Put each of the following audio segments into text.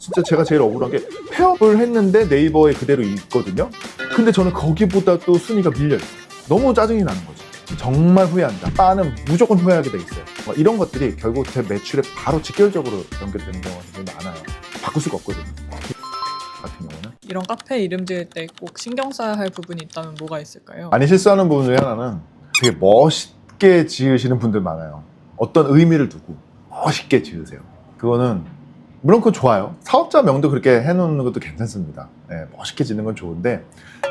진짜 제가 제일 억울한 게 폐업을 했는데 네이버에 그대로 있거든요. 근데 저는 거기보다 또 순위가 밀려요. 너무 짜증이 나는 거죠. 정말 후회한다. 바는 무조건 후회하게 돼 있어요. 이런 것들이 결국 제 매출에 바로 직결적으로 연결되는 경우가 굉장히 많아요. 바꿀 수가 없거든요. 같은 경우는. 이런 카페 이름 지을 때 꼭 신경 써야 할 부분이 있다면 뭐가 있을까요? 많이 실수하는 부분 중에 하나는 되게 멋있게 지으시는 분들 많아요. 어떤 의미를 두고 멋있게 지으세요. 그거는 물론 그건 좋아요. 사업자 명도 그렇게 해놓는 것도 괜찮습니다. 네, 멋있게 짓는 건 좋은데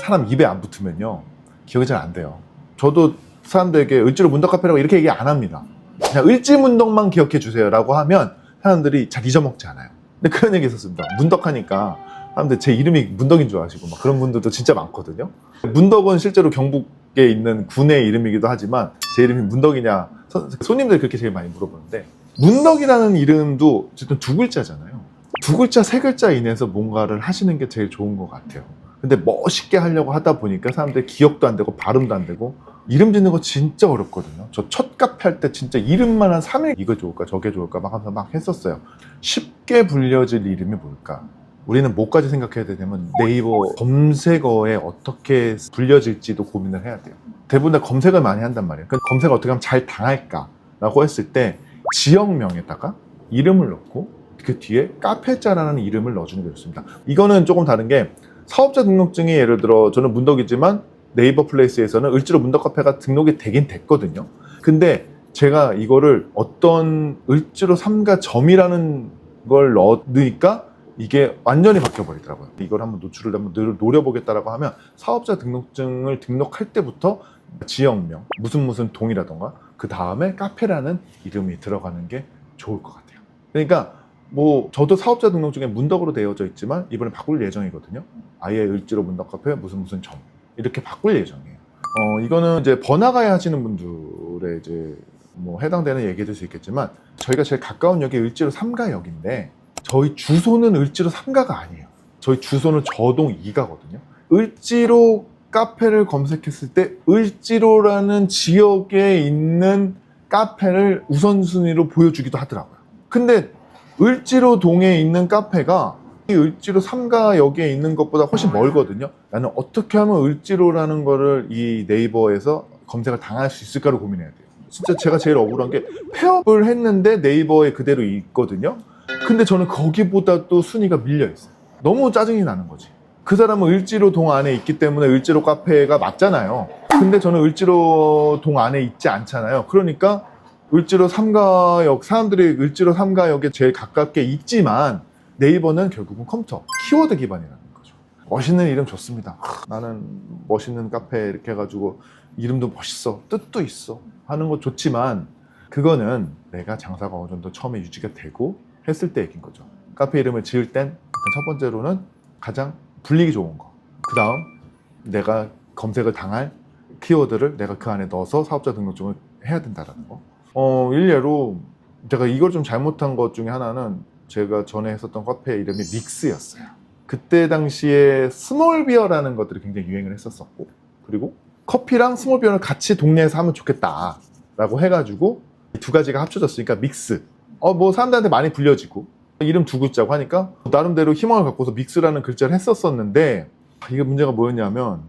사람 입에 안 붙으면요 기억이 잘 안 돼요. 저도 사람들에게 을지로 문덕카페라고 이렇게 얘기 안 합니다. 그냥 을지문덕만 기억해 주세요 라고 하면 사람들이 잘 잊어먹지 않아요. 근데 그런 얘기 있었습니다. 문덕하니까 사람들 제 이름이 문덕인 줄 아시고 막 그런 분들도 진짜 많거든요. 문덕은 실제로 경북에 있는 군의 이름이기도 하지만 제 이름이 문덕이냐 손님들이 그렇게 제일 많이 물어보는데, 문덕이라는 이름도 어쨌든 두 글자잖아요. 두 글자, 세 글자 이내에서 뭔가를 하시는 게 제일 좋은 것 같아요. 근데 멋있게 하려고 하다 보니까 사람들이 기억도 안 되고 발음도 안 되고, 이름 짓는 거 진짜 어렵거든요. 저 첫 카페 할 때 진짜 이름만 한 3일 이거 좋을까 저게 좋을까 막 하면서 막 했었어요. 쉽게 불려질 이름이 뭘까? 우리는 뭐까지 생각해야 되냐면 네이버 검색어에 어떻게 불려질지도 고민을 해야 돼요. 대부분 다 검색을 많이 한단 말이에요. 그 검색을 어떻게 하면 잘 당할까? 라고 했을 때 지역명에다가 이름을 넣고 그 뒤에 카페자라는 이름을 넣어주는 게 좋습니다. 이거는 조금 다른 게, 사업자 등록증이 예를 들어 저는 문덕이지만 네이버 플레이스에서는 을지로 문덕카페가 등록이 되긴 됐거든요. 근데 제가 이거를 어떤 을지로 삼가점이라는 걸 넣으니까 이게 완전히 바뀌어버리더라고요. 이걸 한번 노출을 한번 노려보겠다라고 하면 사업자 등록증을 등록할 때부터 지역명, 무슨 동이라던가 그 다음에 카페라는 이름이 들어가는 게 좋을 것 같아요. 그러니까 뭐 저도 사업자 등록증에 문덕으로 되어져 있지만 이번에 바꿀 예정이거든요. 아예 을지로 문덕카페 무슨 점 이렇게 바꿀 예정이에요. 이거는 이제 번화가에 하시는 분들의 이제 뭐 해당되는 얘기일 수 있겠지만, 저희가 제일 가까운 역이 을지로 3가역인데 저희 주소는 을지로 3가가 아니에요. 저희 주소는 저동 2가거든요. 을지로 카페를 검색했을 때 을지로라는 지역에 있는 카페를 우선순위로 보여주기도 하더라고요. 근데 을지로 동에 있는 카페가 이 을지로 3가역에 있는 것보다 훨씬 멀거든요. 나는 어떻게 하면 을지로라는 거를 이 네이버에서 검색을 당할 수 있을까를 고민해야 돼요. 진짜 제가 제일 억울한 게 폐업을 했는데 네이버에 그대로 있거든요. 근데 저는 거기보다 또 순위가 밀려 있어요. 너무 짜증이 나는 거지. 그 사람은 을지로 동 안에 있기 때문에 을지로 카페가 맞잖아요. 근데 저는 을지로 동 안에 있지 않잖아요. 그러니까 을지로 3가역, 사람들이 을지로 3가역에 제일 가깝게 있지만 네이버는 결국은 컴퓨터, 키워드 기반이라는 거죠. 멋있는 이름 좋습니다. 나는 멋있는 카페 이렇게 해가지고 이름도 멋있어, 뜻도 있어 하는 거 좋지만, 그거는 내가 장사가 어느 정도 처음에 유지가 되고 했을 때 얘기인 거죠. 카페 이름을 지을 땐 첫 번째로는 가장 불리기 좋은 거, 그 다음 내가 검색을 당할 키워드를 내가 그 안에 넣어서 사업자 등록증을 해야 된다는 거. 일례로 제가 이걸 좀 잘못한 것 중에 하나는, 제가 전에 했었던 카페 이름이 믹스였어요. 그때 당시에 스몰비어라는 것들이 굉장히 유행을 했었고, 그리고 커피랑 스몰비어를 같이 동네에서 하면 좋겠다 라고 해가지고 두 가지가 합쳐졌으니까 믹스. 뭐 사람들한테 많이 불려지고 이름 두 글자고 하니까 나름대로 희망을 갖고서 믹스라는 글자를 했었었는데, 이게 문제가 뭐였냐면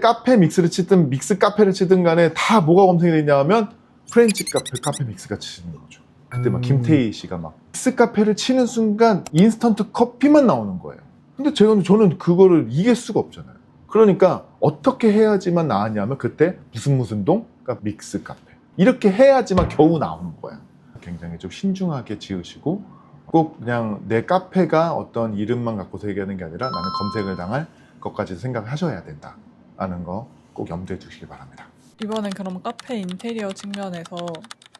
카페 믹스를 치든 믹스 카페를 치든 간에 다 뭐가 검색이 되냐면 프렌치 카페 믹스가 치는 거죠. 그때 막 김태희 씨가 막 믹스 카페를 치는 순간 인스턴트 커피만 나오는 거예요. 근데 저는 그거를 이길 수가 없잖아요. 그러니까 어떻게 해야지만 나왔냐면 그때 무슨 동 그러니까 믹스 카페 이렇게 해야지만 겨우 나오는 거야. 굉장히 좀 신중하게 지으시고, 꼭 그냥 내 카페가 어떤 이름만 갖고서 얘기하는 게 아니라 나는 검색을 당할 것까지도 생각을 하셔야 된다라는 거 꼭 염두에 두시기 바랍니다. 이번엔 그럼 카페 인테리어 측면에서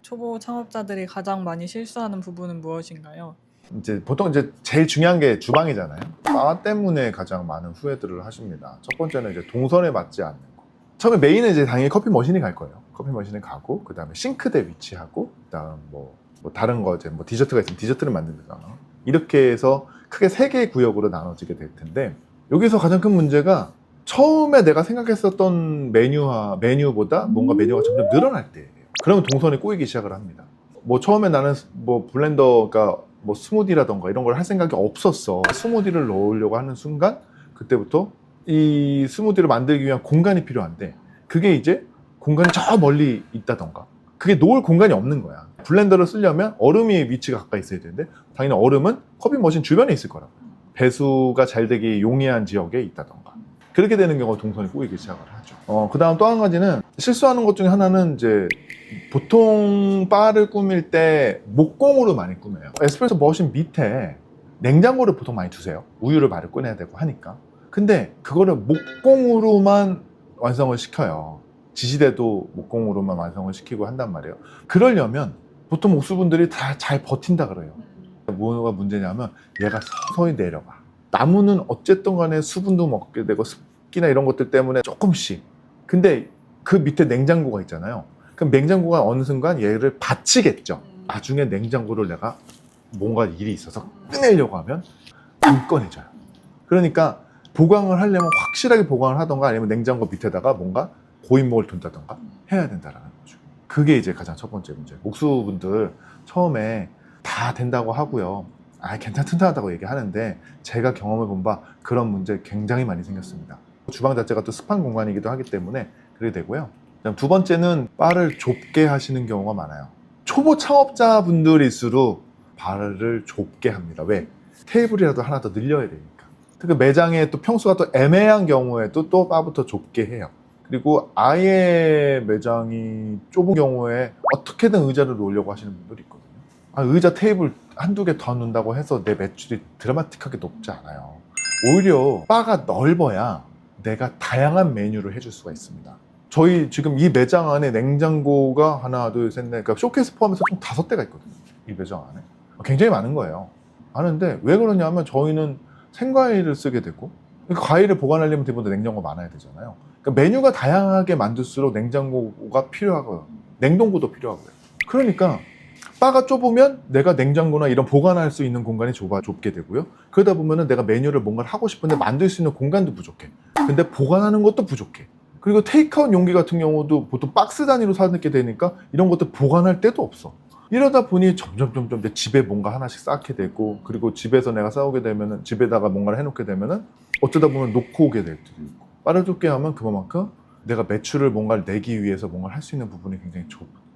초보 창업자들이 가장 많이 실수하는 부분은 무엇인가요? 이제 보통 이제 제일 중요한 게 주방이잖아요. 바 때문에 가장 많은 후회들을 하십니다. 첫 번째는 이제 동선에 맞지 않는 거. 처음에 메인은 이제 당연히 커피 머신이 갈 거예요. 커피 머신에 가고, 그 다음에 싱크대 위치하고, 그 다음 뭐 다른 거 이제 뭐 디저트가 있으면 디저트를 만든다거나, 이렇게 해서 크게 3개의 구역으로 나눠지게 될 텐데, 여기서 가장 큰 문제가 처음에 내가 생각했었던 메뉴보다 뭔가 메뉴가 점점 늘어날 때예요. 그러면 동선이 꼬이기 시작을 합니다. 뭐 처음에 나는 뭐 블렌더가 뭐 스무디라던가 이런 걸 할 생각이 없었어. 스무디를 넣으려고 하는 순간 그때부터 이 스무디를 만들기 위한 공간이 필요한데 그게 이제 공간이 저 멀리 있다던가 그게 놓을 공간이 없는 거야. 블렌더를 쓰려면 얼음이 위치가 가까이 있어야 되는데 당연히 얼음은 커피 머신 주변에 있을 거라고. 배수가 잘 되기 용이한 지역에 있다던가 그렇게 되는 경우가 동선이 꼬이기 시작을 하죠. 그 다음 또 한 가지는 실수하는 것 중에 하나는 이제 보통 바를 꾸밀 때 목공으로 많이 꾸며요. 에스프레소 머신 밑에 냉장고를 보통 많이 두세요. 우유를 바로 꺼내야 되고 하니까. 근데 그거를 목공으로만 완성을 시켜요. 지지대도 목공으로만 완성을 시키고 한단 말이에요. 그러려면 보통 목수분들이 다 잘 버틴다 그래요. 뭐가 문제냐면 얘가 서서히 내려가. 나무는 어쨌든 간에 수분도 먹게 되고 습기나 이런 것들 때문에 조금씩. 근데 그 밑에 냉장고가 있잖아요. 그럼 냉장고가 어느 순간 얘를 받치겠죠. 나중에 냉장고를 내가 뭔가 일이 있어서 꺼내려고 하면 안 꺼내져요. 그러니까 보강을 하려면 확실하게 보강을 하던가 아니면 냉장고 밑에다가 뭔가 고인목을 둔다던가 해야 된다는 거죠. 그게 이제 가장 첫 번째 문제. 목수분들 처음에 다 된다고 하고요. 괜찮다고 얘기하는데 제가 경험해 본 바 그런 문제 굉장히 많이 생겼습니다. 주방 자체가 또 습한 공간이기도 하기 때문에 그렇게 되고요. 그다음 두 번째는 바를 좁게 하시는 경우가 많아요. 초보 창업자분들일수록 바를 좁게 합니다. 왜? 테이블이라도 하나 더 늘려야 되니까. 그 매장에 또 평수가 또 애매한 경우에도 또 바부터 좁게 해요. 그리고 아예 매장이 좁은 경우에 어떻게든 의자를 놓으려고 하시는 분들이 있거든요. 의자 테이블 한두 개 더 놓는다고 해서 내 매출이 드라마틱하게 높지 않아요. 오히려 바가 넓어야 내가 다양한 메뉴를 해줄 수가 있습니다. 저희 지금 이 매장 안에 냉장고가 하나, 둘, 셋, 넷, 그러니까 쇼케이스 포함해서 총 5대가 있거든요. 이 매장 안에. 굉장히 많은 거예요. 많은데 왜 그러냐면 저희는 생과일을 쓰게 되고 과일을 보관하려면 대부분 냉장고가 많아야 되잖아요. 그러니까 메뉴가 다양하게 만들수록 냉장고가 필요하고요. 냉동고도 필요하고요. 그러니까 바가 좁으면 내가 냉장고나 이런 보관할 수 있는 공간이 좁게 되고요. 그러다 보면은 내가 메뉴를 뭔가를 하고 싶은데 만들 수 있는 공간도 부족해. 근데 보관하는 것도 부족해. 그리고 테이크아웃 용기 같은 경우도 보통 박스 단위로 사게 되니까 이런 것들 보관할 데도 없어. 이러다 보니 점점 내 집에 뭔가 하나씩 쌓게 되고 그리고 집에서 내가 싸우게 되면은 집에다가 뭔가를 해놓게 되면은 어쩌다 보면 놓고 오게 될 때도 있고 바를 좁게 하면 그만큼 내가 매출을 뭔가를 내기 위해서 뭔가를 할 수 있는 부분이 굉장히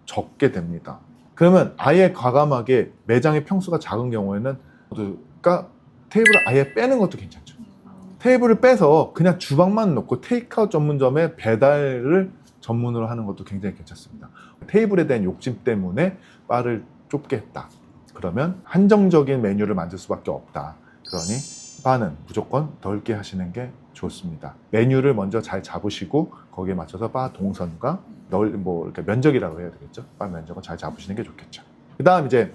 적게 됩니다. 그러면 아예 과감하게 매장의 평수가 작은 경우에는 그러니까 테이블을 아예 빼는 것도 괜찮죠. 테이블을 빼서 그냥 주방만 놓고 테이크아웃 전문점에 배달을 전문으로 하는 것도 굉장히 괜찮습니다. 테이블에 대한 욕심 때문에 바를 좁게 했다. 그러면 한정적인 메뉴를 만들 수밖에 없다. 그러니 바는 무조건 넓게 하시는 게 좋습니다. 메뉴를 먼저 잘 잡으시고 거기에 맞춰서 바 동선과 이렇게 면적이라고 해야 되겠죠. 바 면적을 잘 잡으시는 게 좋겠죠. 그다음 이제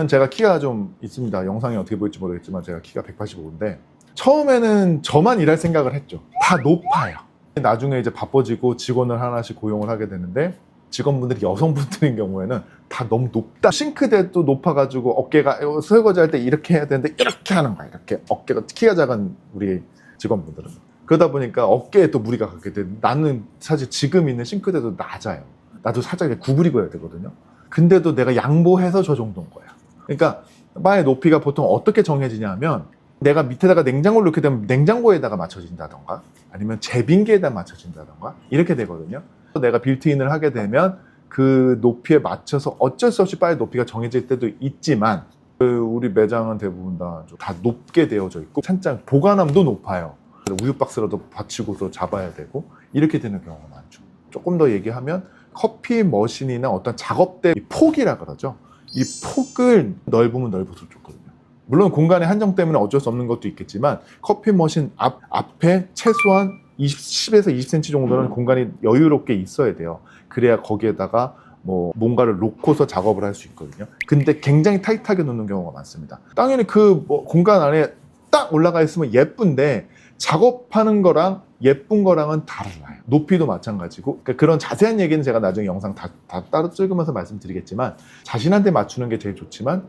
제가 키가 좀 있습니다. 영상이 어떻게 보일지 모르겠지만 제가 키가 185인데 처음에는 저만 일할 생각을 했죠. 다 높아요. 나중에 이제 바빠지고 직원을 하나씩 고용을 하게 되는데 직원분들이 여성분들인 경우에는 다 너무 높다. 싱크대도 높아가지고 어깨가 설거지 할 때 이렇게 해야 되는데 이렇게 하는 거야. 이렇게 어깨가 키가 작은 우리 직원분들은. 그러다 보니까 어깨에 또 무리가 가게 돼. 나는 사실 지금 있는 싱크대도 낮아요. 나도 살짝 이렇게 구부리고 해야 되거든요. 근데도 내가 양보해서 저 정도인 거야. 그러니까 바의 높이가 보통 어떻게 정해지냐면 내가 밑에다가 냉장고를 넣게 되면 냉장고에다가 맞춰진다던가 아니면 제빙기에다 맞춰진다던가 이렇게 되거든요. 내가 빌트인을 하게 되면 그 높이에 맞춰서 어쩔 수 없이 바의 높이가 정해질 때도 있지만 우리 매장은 대부분 다 높게 되어져 있고 찬장 보관함도 높아요. 우유 박스라도 받치고서 잡아야 되고 이렇게 되는 경우가 많죠. 조금 더 얘기하면 커피 머신이나 어떤 작업대 폭이라 그러죠. 이 폭을 넓으면 넓을수록 좋거든요. 물론 공간의 한정 때문에 어쩔 수 없는 것도 있겠지만 커피 머신 앞에 최소한 10에서 20cm 정도는 공간이 여유롭게 있어야 돼요. 그래야 거기에다가 뭔가를 놓고서 작업을 할 수 있거든요. 근데 굉장히 타이트하게 놓는 경우가 많습니다. 당연히 그 공간 안에 딱 올라가 있으면 예쁜데 작업하는 거랑 예쁜 거랑은 달라요. 높이도 마찬가지고 그러니까 그런 자세한 얘기는 제가 나중에 영상 다 따로 찍으면서 말씀드리겠지만 자신한테 맞추는 게 제일 좋지만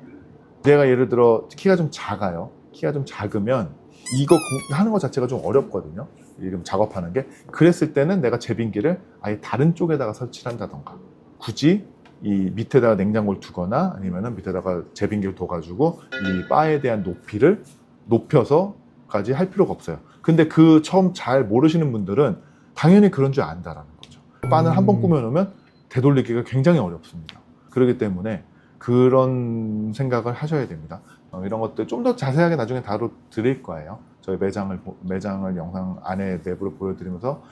내가 예를 들어 키가 좀 작아요. 키가 좀 작으면 이거 하는 것 자체가 좀 어렵거든요. 이름 작업하는 게. 그랬을 때는 내가 제빙기를 아예 다른 쪽에다가 설치를 한다던가 굳이 이 밑에다가 냉장고를 두거나 아니면은 밑에다가 제빙기를 둬가지고 이 바에 대한 높이를 높여서까지 할 필요가 없어요. 근데 그 처음 잘 모르시는 분들은 당연히 그런 줄 안다라는 거죠. 바는 한번 꾸며놓으면 되돌리기가 굉장히 어렵습니다. 그렇기 때문에 그런 생각을 하셔야 됩니다. 이런 것들 좀 더 자세하게 나중에 다뤄드릴 거예요. 저희 매장을 영상 안에 내부를 보여드리면서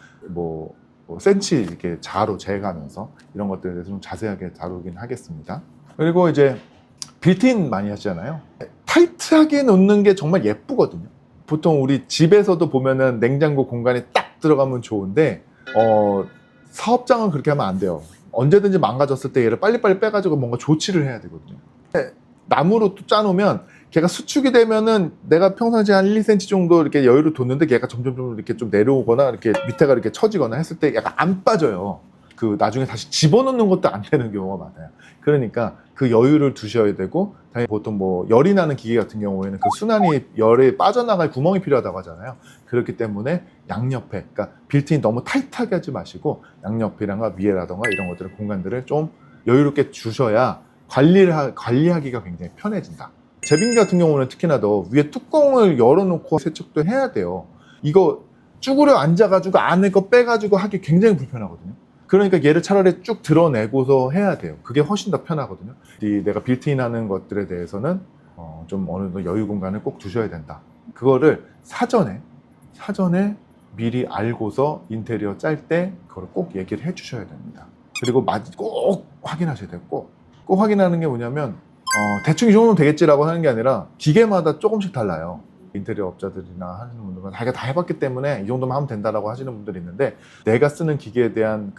센치 이렇게 자로 재가면서 이런 것들에 대해서 좀 자세하게 다루긴 하겠습니다. 그리고 이제 빌트인 많이 하시잖아요. 타이트하게 놓는 게 정말 예쁘거든요. 보통 우리 집에서도 보면은 냉장고 공간이 딱 들어가면 좋은데 사업장은 그렇게 하면 안 돼요. 언제든지 망가졌을 때 얘를 빨리빨리 빼가지고 뭔가 조치를 해야 되거든요. 나무로 또 짜놓으면 걔가 수축이 되면은 내가 평상시에 한 1, 2cm 정도 이렇게 여유를 뒀는데 걔가 점점 이렇게 좀 내려오거나 이렇게 밑에가 이렇게 처지거나 했을 때 약간 안 빠져요. 그 나중에 다시 집어넣는 것도 안 되는 경우가 많아요. 그러니까 그 여유를 두셔야 되고, 당연히 보통 열이 나는 기계 같은 경우에는 그 순환이 열에 빠져나갈 구멍이 필요하다고 하잖아요. 그렇기 때문에 양옆에, 그러니까 빌트인 너무 타이트하게 하지 마시고 양옆이랑가 위에라던가 이런 것들을 공간들을 좀 여유롭게 주셔야 관리하기가 굉장히 편해진다. 제빙기 같은 경우는 특히나 더 위에 뚜껑을 열어놓고 세척도 해야 돼요. 이거 쭈그려 앉아가지고 안에 거 빼가지고 하기 굉장히 불편하거든요. 그러니까 얘를 차라리 쭉 드러내고서 해야 돼요. 그게 훨씬 더 편하거든요. 내가 빌트인 하는 것들에 대해서는 좀 어느 정도 여유 공간을 꼭 두셔야 된다. 그거를 사전에 미리 알고서 인테리어 짤 때 그걸 꼭 얘기를 해 주셔야 됩니다. 그리고 꼭 확인하셔야 돼요. 꼭 확인하는 게 뭐냐면 대충 이 정도면 되겠지라고 하는 게 아니라 기계마다 조금씩 달라요. 인테리어 업자들이나 하시는 분들은 자기가 다 해봤기 때문에 이 정도만 하면 된다라고 하시는 분들이 있는데, 내가 쓰는 기계에 대한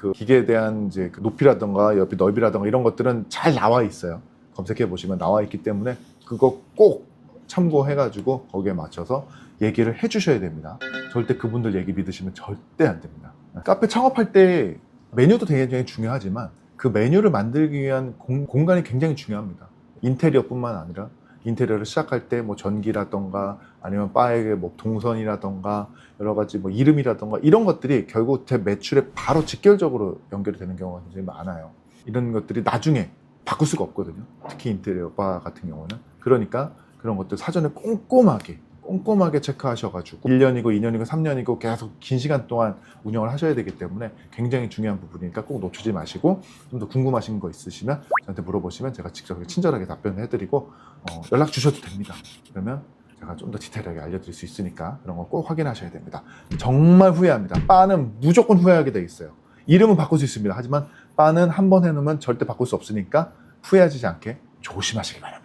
이제 그 높이라든가 옆에 넓이라든가 이런 것들은 잘 나와 있어요. 검색해 보시면 나와 있기 때문에 그거 꼭 참고해가지고 거기에 맞춰서 얘기를 해주셔야 됩니다. 절대 그분들 얘기 믿으시면 절대 안 됩니다. 카페 창업할 때 메뉴도 굉장히 중요하지만 그 메뉴를 만들기 위한 공간이 굉장히 중요합니다. 인테리어뿐만 아니라 인테리어를 시작할 때 전기라던가 아니면 바에게 동선이라던가 여러 가지 이름이라던가 이런 것들이 결국 제 매출에 바로 직결적으로 연결이 되는 경우가 굉장히 많아요. 이런 것들이 나중에 바꿀 수가 없거든요. 특히 인테리어 바 같은 경우는. 그러니까 그런 것들 사전에 꼼꼼하게 체크하셔가지고 1년이고 2년이고 3년이고 계속 긴 시간 동안 운영을 하셔야 되기 때문에 굉장히 중요한 부분이니까 꼭 놓치지 마시고, 좀 더 궁금하신 거 있으시면 저한테 물어보시면 제가 직접 친절하게 답변을 해드리고 연락 주셔도 됩니다. 그러면 제가 좀 더 디테일하게 알려드릴 수 있으니까 그런 거 꼭 확인하셔야 됩니다. 정말 후회합니다. 바는 무조건 후회하게 돼 있어요. 이름은 바꿀 수 있습니다. 하지만 바는 한 번 해놓으면 절대 바꿀 수 없으니까 후회하지 않게 조심하시기 바랍니다.